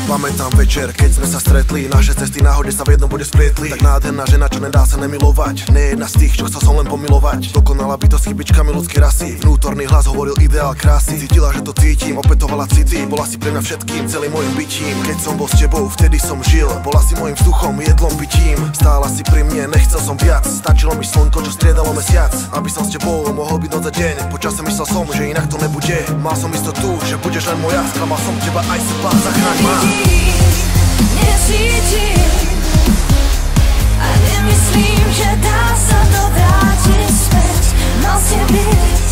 Pamätám večer, keď sme sa stretli, naše cesty náhode sa v jednom bode splietli. Tak nádherná žena, čo nedá sa nemilovať, nie jedna z tých, čo chcel som len pomilovať. Dokonalá bytosť s chybičkami ľudskej rasy, vnútorný hlas hovoril ideál krásy. Cítila, že to cítim, opetovala city, bola si pre mňa všetkým, celým mojim bytím. Keď som bol s tebou, vtedy som žil, bola si mojim vzduchom, jedlom, pitím. Stála si pri mne, nechcel som viac, stačilo mi slnko, čo striedalo mesiac. Aby som s tebou mohol byť noc a deň, počase myslel som, že inak to nebude. Mal som istotu, že budeš len moja, sklamal som teba aj seba, zachráň ma. Necítim a nemyslím, že dá sa to vrátiť späť. Mal si byť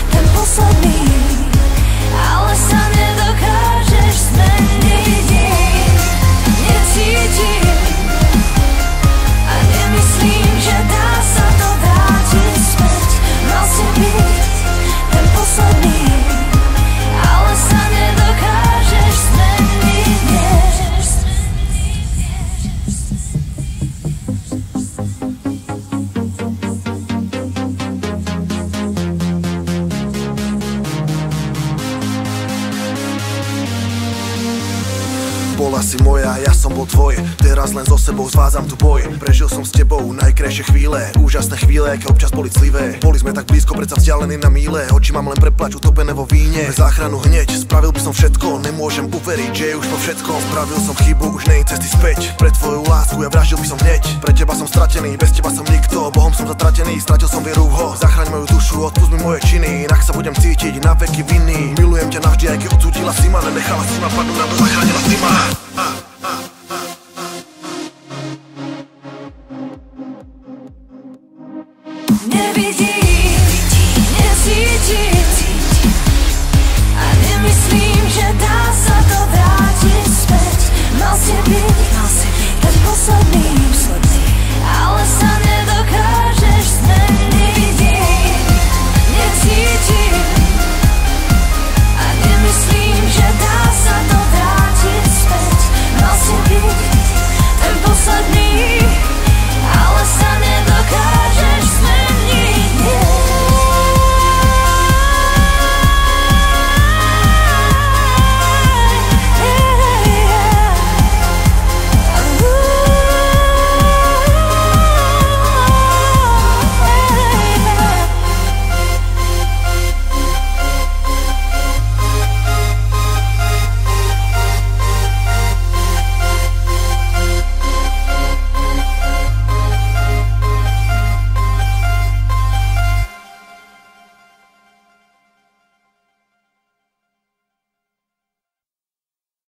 ten posledný, ale sa nedokážeš zmeniť. Necítim a nemyslím, že dá sa to vrátiť späť. Mal si byť ten posledný, ale sa nedokážeš zmeniť. Bola si moja, ja som bol tvoj, teraz len so sebou zvádzam tu boj. Prežil som s tebou najkrajšie chvíle, úžasné chvíle, aké občas boli clivé. Boli sme tak blízko, predsa vzdialení na míle, oči mám len preplač utopené vo víne. Bez záchranu hneď, spravil by som všetko, nemôžem uveriť, že je už po všetkom. Spravil som chybu, už nie je cesty späť, pre tvoju lásku ja vraždil by som hneď. Pre teba som stratený, bez teba som nikto, Bohom som zatratený, stratil som vieru v ho. Zachraň moju dušu, odpusť mi moje činy, inak sa budem cítiť na veky vinný. Milujem ťa navždy, aj keď odsúdila si ma, nenechala si ma padnúť, na to zachránila si ma.